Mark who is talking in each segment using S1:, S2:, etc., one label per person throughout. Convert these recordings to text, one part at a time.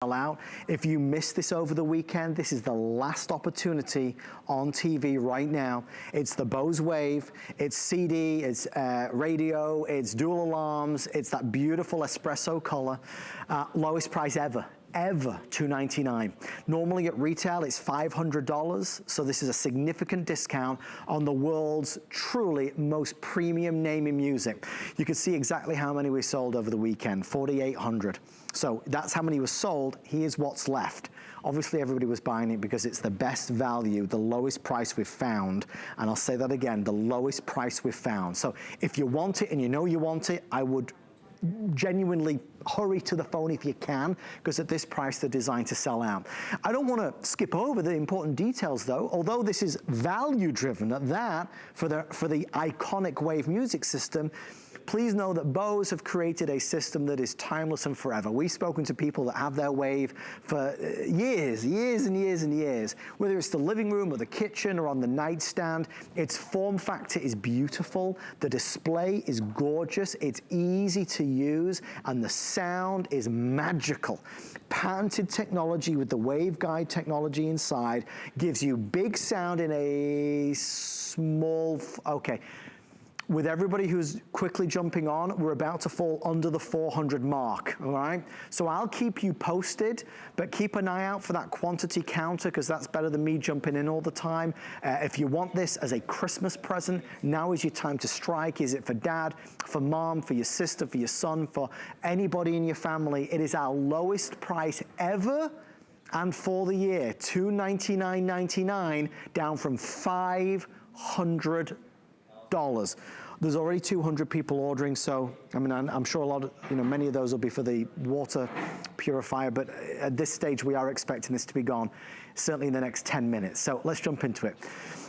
S1: out. If you missed this over the weekend, this is the last opportunity on TV right now. It's the Bose Wave, it's CD, it's radio, it's dual alarms, it's that beautiful espresso color. Lowest price ever. $299. Normally at retail it's $500, so this is a significant discount on the world's truly most premium name in music. You can see exactly how many we sold over the weekend, 4,800. So that's how many was sold. Here's what's left. Obviously everybody was buying it because it's the best value, the lowest price we've found. And I'll say that again, the lowest price we've found. So if you want it and you know you want it, I would genuinely hurry to the phone if you can, because at this price they're designed to sell out. I don't want to skip over the important details though. Although this is value driven at that for the iconic Wave music system, please know that Bose have created a system that is timeless and forever. We've spoken to people that have their Wave for years and years, whether it's the living room or the kitchen or on the nightstand. Its form factor is beautiful. The display is gorgeous. It's easy to use, and the sound is magical. Patented technology with the Waveguide technology inside gives you big sound in a small, okay. With everybody who's quickly jumping on, we're about to fall under the 400 mark, all right? So I'll keep you posted, but keep an eye out for that quantity counter, because that's better than me jumping in all the time. If you want this as a Christmas present, now is your time to strike. Is it for dad, for mom, for your sister, for your son, for anybody in your family? It is our lowest price ever, and for the year, $299.99, down from $500. There's already 200 people ordering, so I mean, I'm sure a lot of, many of those will be for the water purifier, but at this stage we are expecting this to be gone certainly in the next 10 minutes. So let's jump into it.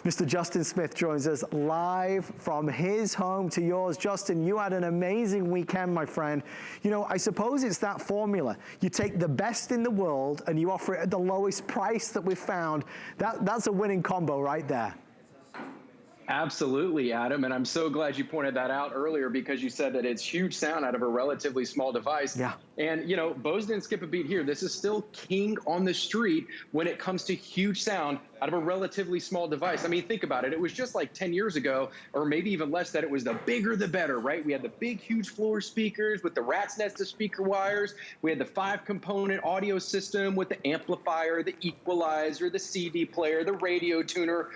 S1: Mr. Justin Smith joins us live from his home to yours. Justin, you had an amazing weekend, my friend. I suppose it's that formula. You take the best in the world and you offer it at the lowest price that we've found. That's a winning combo right there.
S2: Absolutely, Adam, and I'm so glad you pointed that out earlier, because you said that it's huge sound out of a relatively small device.
S1: Yeah.
S2: And, Bose didn't skip a beat here. This is still king on the street when it comes to huge sound out of a relatively small device. I mean, think about it. It was just like 10 years ago, or maybe even less, that it was the bigger the better, right? We had the big, huge floor speakers with the rat's nest of speaker wires. We had the 5-component audio system with the amplifier, the equalizer, the CD player, the radio tuner.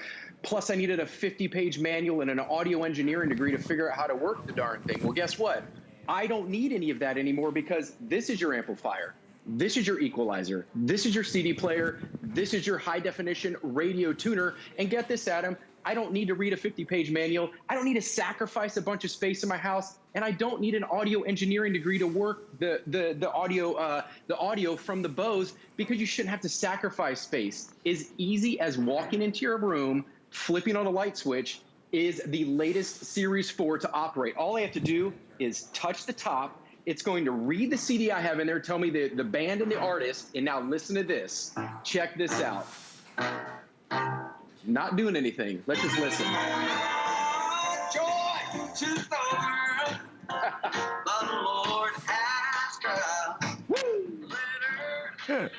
S2: Plus, I needed a 50-page manual and an audio engineering degree to figure out how to work the darn thing. Well, guess what? I don't need any of that anymore, because this is your amplifier. This is your equalizer. This is your CD player. This is your high-definition radio tuner. And get this, Adam, I don't need to read a 50-page manual. I don't need to sacrifice a bunch of space in my house, and I don't need an audio engineering degree to work the audio from the Bose, because you shouldn't have to sacrifice space. As easy as walking into your room, flipping on a light switch, is the latest Series 4 to operate. All I have to do is touch the top. It's going to read the CD I have in there, tell me the band and the artist, and now listen to this. Check this out. Not doing anything. Let's just listen. Joy to the world, the Lord has come. Woo! Let her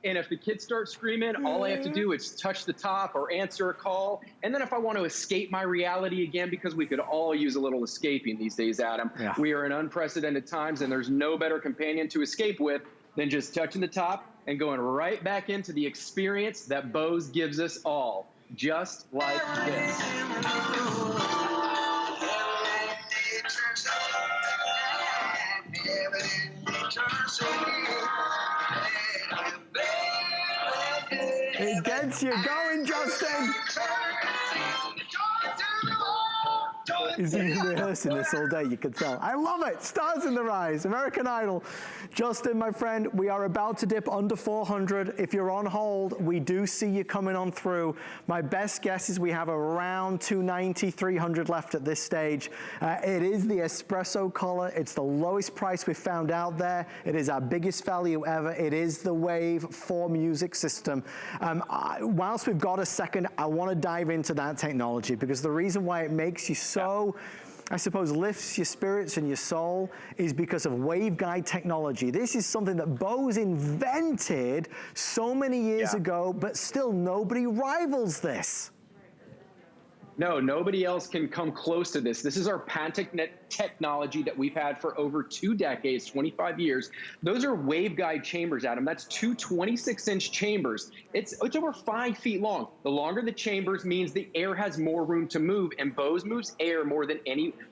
S2: And if the kids start screaming, all I have to do is touch the top or answer a call. And then if I want to escape my reality again, because we could all use a little escaping these days, Adam. Yeah. We are in unprecedented times, and there's no better companion to escape with than just touching the top and going right back into the experience that Bose gives us all, just like this.
S1: It gets you going, Justin. He's been rehearsing this all day, you can tell. I love it. Stars in the rise. American Idol. Justin, my friend, we are about to dip under 400. If you're on hold, we do see you coming on through. My best guess is we have around 290, 300 left at this stage. It is the espresso color. It's the lowest price we've found out there. It is our biggest value ever. It is the Wave 4 music system. Whilst we've got a second, I want to dive into that technology because the reason why it makes you so, I suppose, lifts your spirits and your soul is because of Waveguide Technology. This is something that Bose invented so many years ago, but still nobody rivals this.
S2: No, nobody else can come close to this. This is our patented technology that we've had for over 2 decades, 25 years. Those are waveguide chambers, Adam. That's two 26-inch chambers. It's over 5 feet long. The longer the chambers means the air has more room to move, and Bose moves air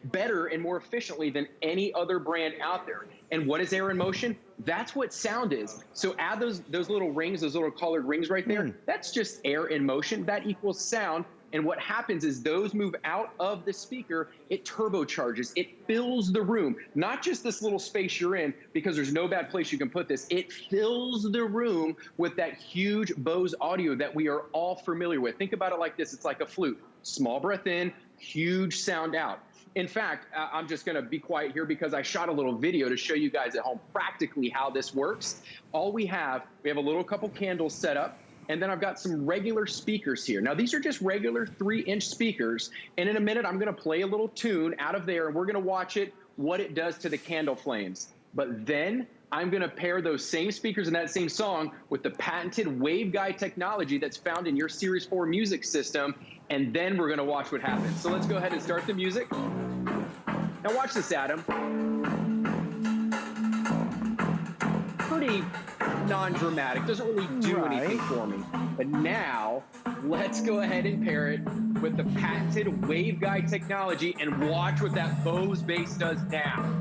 S2: better and more efficiently than any other brand out there. And what is air in motion? That's what sound is. So add those little rings, those little colored rings right there. That's just air in motion. That equals sound. And what happens is those move out of the speaker, it turbocharges, it fills the room, not just this little space you're in, because there's no bad place you can put this. It fills the room with that huge Bose audio that we are all familiar with. Think about it like this. It's like a flute. Small breath in, huge sound out. In fact, I'm just going to be quiet here because I shot a little video to show you guys at home practically how this works. We have a little couple candles set up. And then I've got some regular speakers here. Now, these are just regular 3-inch speakers. And in a minute, I'm going to play a little tune out of there, and we're going to watch what it does to the candle flames. But then I'm going to pair those same speakers in that same song with the patented Waveguide technology that's found in your Series 4 music system. And then we're going to watch what happens. So let's go ahead and start the music. Now watch this, Adam. Pretty non-dramatic, doesn't really do anything for me. But now, let's go ahead and pair it with the patented Waveguide technology and watch what that Bose bass does now.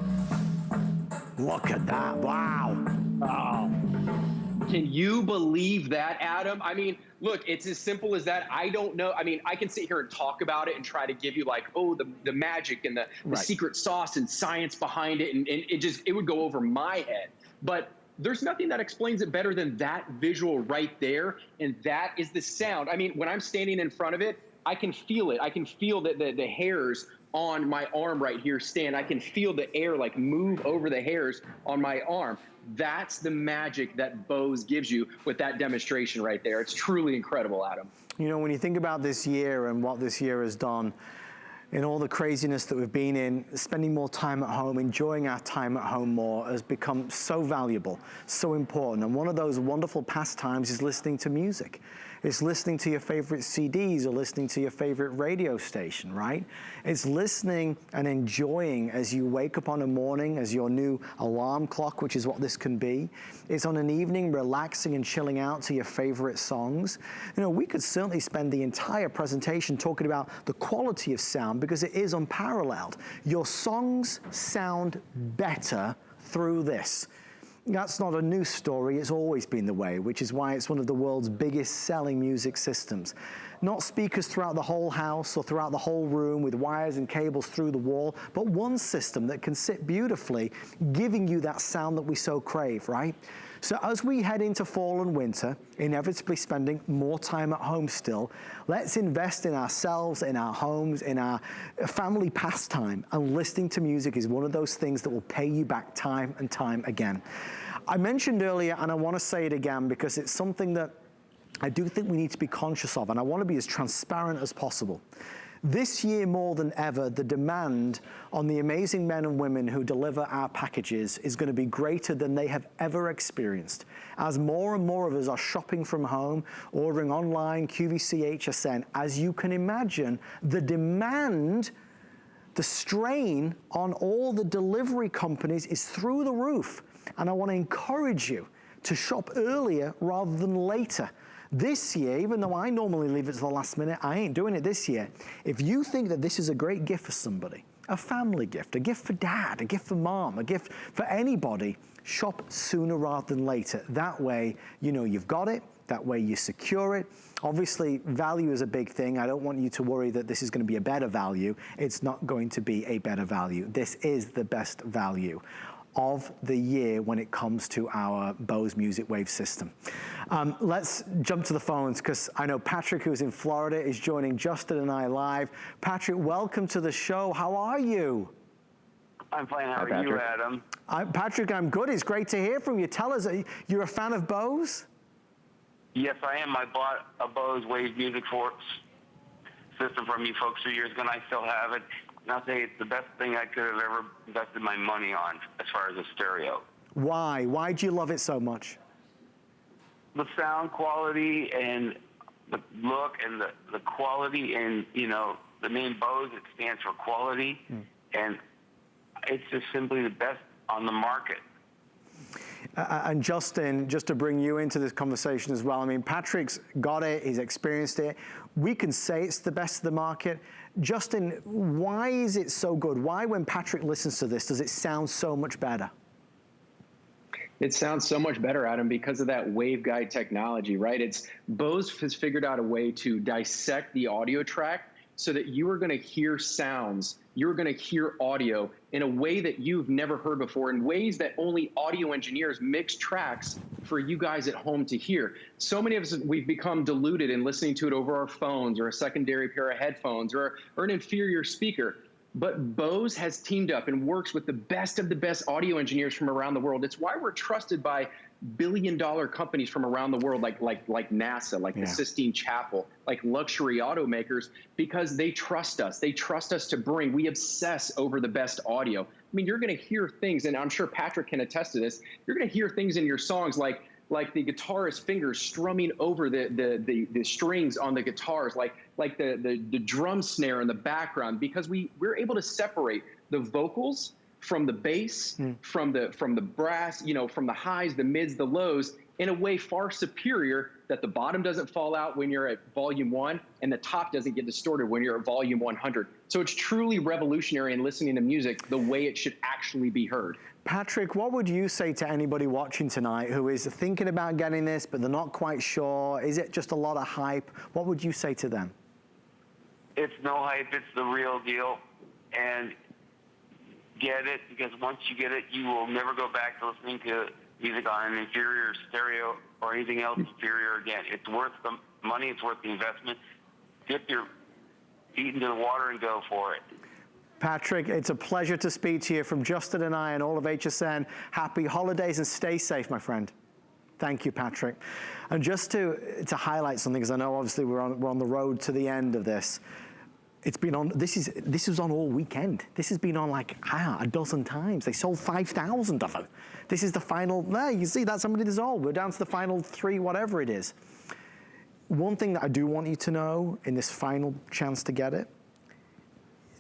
S1: Look at that, wow.
S2: Oh. Can you believe that, Adam? I mean, look, it's as simple as that. I don't know. I mean, I can sit here and talk about it and try to give you like, oh, the magic and the secret sauce and science behind it. And it would go over my head. But there's nothing that explains it better than that visual right there, and that is the sound. I mean, when I'm standing in front of it, I can feel it. I can feel the hairs on my arm right here stand. I can feel the air like move over the hairs on my arm. That's the magic that Bose gives you with that demonstration right there. It's truly incredible, Adam.
S1: You know, when you think about this year and what this year has done, in all the craziness that we've been in, spending more time at home, enjoying our time at home more has become so valuable, so important. And one of those wonderful pastimes is listening to music. It's listening to your favorite CDs or listening to your favorite radio station, right? It's listening and enjoying as you wake up on a morning as your new alarm clock, which is what this can be. It's on an evening relaxing and chilling out to your favorite songs. You know, we could certainly spend the entire presentation talking about the quality of sound because it is unparalleled. Your songs sound better through this. That's not a new story, it's always been the way, which is why it's one of the world's biggest selling music systems. Not speakers throughout the whole house or throughout the whole room with wires and cables through the wall, but one system that can sit beautifully, giving you that sound that we so crave, right? So as we head into fall and winter, inevitably spending more time at home still, let's invest in ourselves, in our homes, in our family pastime, and listening to music is one of those things that will pay you back time and time again. I mentioned earlier, and I want to say it again because it's something that I do think we need to be conscious of, and I want to be as transparent as possible. This year, more than ever, the demand on the amazing men and women who deliver our packages is going to be greater than they have ever experienced. As more and more of us are shopping from home, ordering online, QVC, HSN, as you can imagine, the demand, the strain on all the delivery companies is through the roof. And I want to encourage you to shop earlier rather than later. This year, even though I normally leave it to the last minute, I ain't doing it this year. If you think that this is a great gift for somebody, a family gift, a gift for dad, a gift for mom, a gift for anybody, shop sooner rather than later. That way, you know you've got it, That way you secure it. Obviously, value is a big thing. I don't want you to worry that this is going to be a better value. It's not going to be a better value. This is the best value of the year when it comes to our Bose Music Wave system. Let's jump to the phones, because I know Patrick, who's in Florida, is joining Justin and I live. Patrick, welcome to the show. How are you?
S3: I'm fine. How are you, Adam?
S1: Patrick, I'm good. It's great to hear from you. Tell us, you're a fan of Bose?
S3: Yes, I am. I bought a Bose Wave Music system from you folks 2 years ago, and I still have it. And I'll say it's the best thing I could have ever invested my money on as far as a stereo.
S1: Why? Why do you love it so much?
S3: The sound quality and the look and the quality, and, you know, the name Bose, it stands for quality. And it's just simply the best on the market.
S1: And Justin, just to bring you into this conversation as well, I mean, Patrick's got it, he's experienced it. We can say it's the best of the market. Justin, why is it so good? Why, when Patrick listens to this, does it sound so much better?
S2: It sounds so much better, Adam, because of that waveguide technology, right? Bose has figured out a way to dissect the audio track so that you are going to hear sounds, you're going to hear audio in a way that you've never heard before, in ways that only audio engineers mix tracks for you guys at home to hear. So many of us, we've become deluded in listening to it over our phones or a secondary pair of headphones or an inferior speaker. But Bose has teamed up and works with the best of the best audio engineers from around the world. It's why we're trusted by billion-dollar companies from around the world, like NASA, like the Sistine Chapel, like luxury automakers, because they trust us. They trust us to bring. We obsess over the best audio. I mean, you're going to hear things, and I'm sure Patrick can attest to this. You're going to hear things in your songs like the guitarist's fingers strumming over the strings on the guitars, like the drum snare in the background, because we're able to separate the vocals from the bass, from the brass, you know, from the highs, the mids, the lows, in a way far superior, that the bottom doesn't fall out when you're at volume 1 and the top doesn't get distorted when you're at volume 100. So it's truly revolutionary in listening to music the way it should actually be heard.
S1: Patrick, what would you say to anybody watching tonight who is thinking about getting this, but they're not quite sure? Is it just a lot of hype? What would you say to them?
S3: It's no hype. It's the real deal. And get it, because once you get it, you will never go back to listening to music on an inferior stereo or anything else inferior again. It's worth the money. It's worth the investment. Dip your feet into the water and go for it.
S1: Patrick, it's a pleasure to speak to you from Justin and I and all of HSN. Happy holidays and stay safe, my friend. Thank you, Patrick. And just to highlight something, because I know obviously we're on the road to the end of this. It's been on, this was on all weekend. This has been on like a dozen times. They sold 5,000 of them. This is the final, there, you see that's how many there's all. We're down to the final 3, whatever it is. One thing that I do want you to know in this final chance to get it,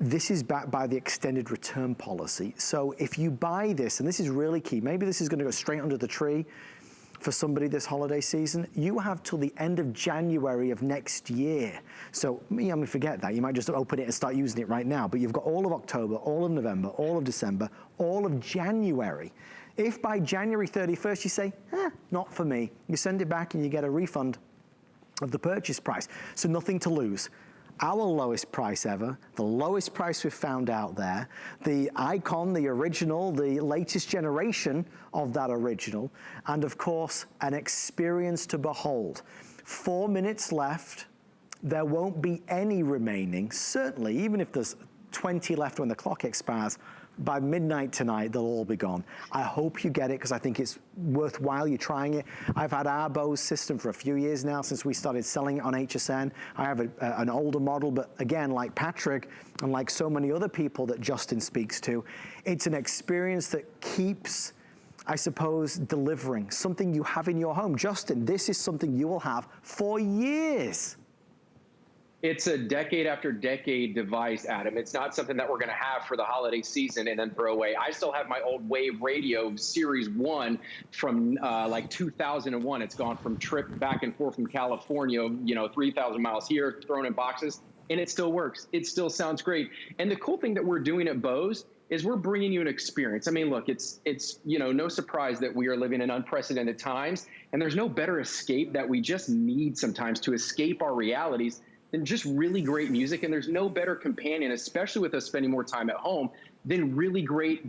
S1: this is backed by the extended return policy. So if you buy this, and this is really key, maybe this is gonna go straight under the tree for somebody this holiday season, you have till the end of January of next year. So, I mean, forget that. You might just open it and start using it right now, but you've got all of October, all of November, all of December, all of January. If by January 31st you say, not for me, you send it back and you get a refund of the purchase price. So nothing to lose. Our lowest price ever, the lowest price we've found out there, the icon, the original, the latest generation of that original, and of course, an experience to behold. 4 minutes left. There won't be any remaining. Certainly, even if there's 20 left when the clock expires, by midnight tonight, they'll all be gone. I hope you get it, because I think it's worthwhile you trying it. I've had our Bose system for a few years now, since we started selling it on HSN. I have an older model, but again, like Patrick, and like so many other people that Justin speaks to, it's an experience that keeps, I suppose, delivering something you have in your home. Justin, this is something you will have for years.
S2: It's a decade after decade device, Adam. It's not something that we're going to have for the holiday season and then throw away. I still have my old Wave Radio Series 1 from like 2001. It's gone from trip back and forth from California, 3,000 miles here, thrown in boxes, and it still works. It still sounds great. And the cool thing that we're doing at Bose is we're bringing you an experience. I mean, look, it's no surprise that we are living in unprecedented times, and there's no better escape that we just need sometimes to escape our realities than just really great music. And there's no better companion, especially with us spending more time at home, than a really great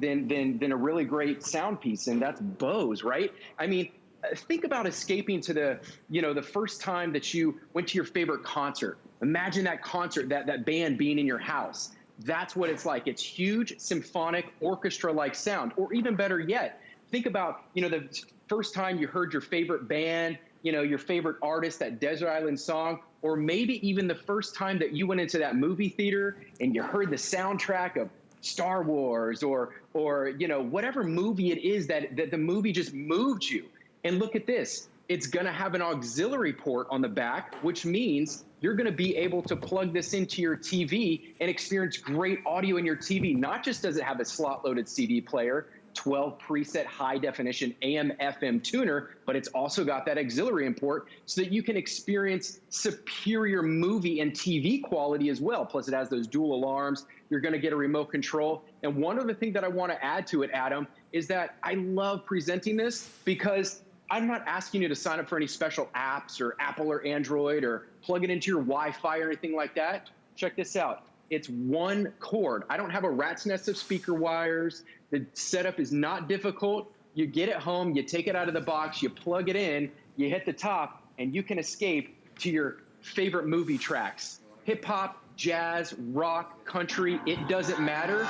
S2: sound piece, and that's Bose, right? I mean, think about escaping to the first time that you went to your favorite concert. Imagine that concert, that band being in your house. That's what it's like. It's huge, symphonic, orchestra-like sound. Or even better yet, think about, the first time you heard your favorite band, your favorite artist, that desert island song, or maybe even the first time that you went into that movie theater and you heard the soundtrack of Star Wars or whatever movie it is that the movie just moved you. And look at this. It's going to have an auxiliary port on the back, which means you're going to be able to plug this into your TV and experience great audio in your TV. Not just does it have a slot-loaded CD player, 12 preset high-definition AM/FM tuner, but it's also got that auxiliary import so that you can experience superior movie and TV quality as well. Plus, it has those dual alarms. You're going to get a remote control. And one other thing that I want to add to it, Adam, is that I love presenting this because I'm not asking you to sign up for any special apps or Apple or Android or plug it into your Wi-Fi or anything like that. Check this out. It's one cord. I don't have a rat's nest of speaker wires. The setup is not difficult. You get it home, you take it out of the box, you plug it in, you hit the top, and you can escape to your favorite movie tracks. Hip hop, jazz, rock, country, it doesn't matter.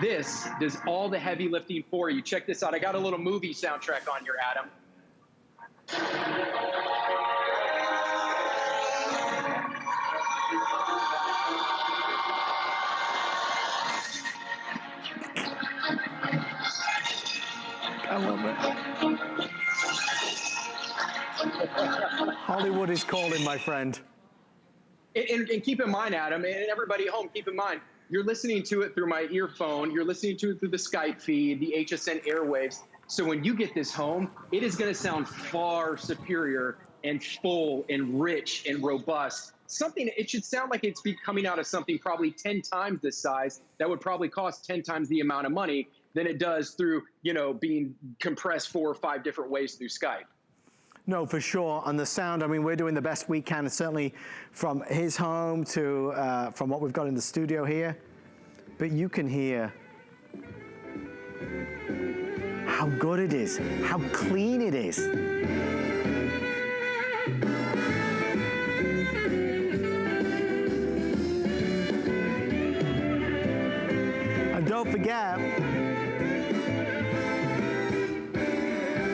S2: This does all the heavy lifting for you. Check this out. I got a little movie soundtrack on here, Adam.
S1: I love it. Hollywood is calling, my friend.
S2: And keep in mind, Adam, and everybody at home, keep in mind, you're listening to it through my earphone. You're listening to it through the Skype feed, the HSN airwaves. So when you get this home, it is going to sound far superior and full and rich and robust. It should sound like it's coming out of something probably 10 times this size that would probably cost 10 times the amount of money than it does through, being compressed 4 or 5 different ways through Skype.
S1: No, for sure. And the sound, I mean, we're doing the best we can, certainly from his home to from what we've got in the studio here. But you can hear how good it is, how clean it is. And don't forget,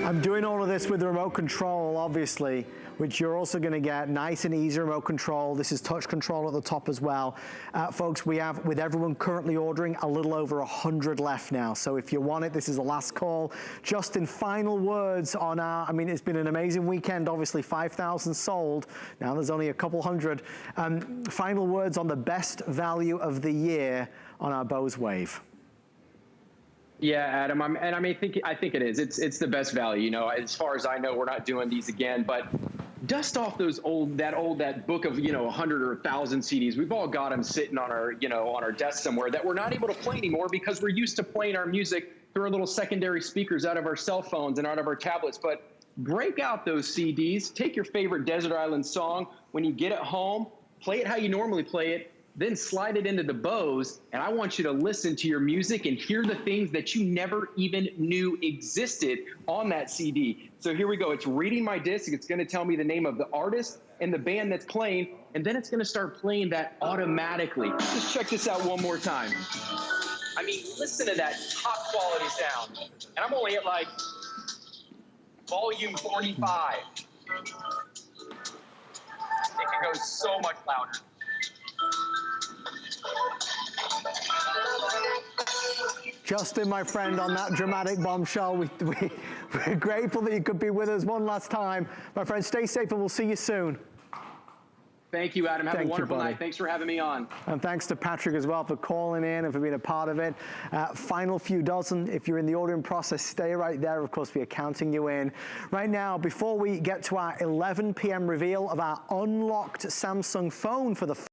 S1: I'm doing all of this with the remote control, obviously, which you're also going to get nice and easy remote control. This is touch control at the top as well. Folks, we have, with everyone currently ordering, a little over 100 left now. So if you want it, this is the last call. Justin, final words on our, I mean, it's been an amazing weekend, obviously 5,000 sold. Now there's only a couple hundred. Final words on the best value of the year on our Bose Wave.
S2: Yeah, Adam, I think it is. It's the best value. As far as I know, we're not doing these again, but dust off that book of 100 or 1,000 CDs. We've all got them sitting on our desk somewhere that we're not able to play anymore because we're used to playing our music through our little secondary speakers out of our cell phones and out of our tablets. But break out those CDs. Take your favorite desert island song when you get it home. Play it how you normally play it. Then slide it into the Bose, and I want you to listen to your music and hear the things that you never even knew existed on that CD. So here we go. It's reading my disc. It's going to tell me the name of the artist and the band that's playing, and then it's going to start playing that automatically. Just check this out one more time. I mean, listen to that top quality sound. And I'm only at like volume 45. It can go so much louder.
S1: Justin, my friend, on that dramatic bombshell, we're grateful that you could be with us one last time. My friend, stay safe and we'll see you soon.
S2: Thank you, Adam. Have a wonderful night. Thanks for having me on.
S1: And thanks to Patrick as well for calling in and for being a part of it. Final few dozen. If you're in the ordering process, stay right there. Of course, we are counting you in. Right now, before we get to our 11 p.m. reveal of our unlocked Samsung phone for the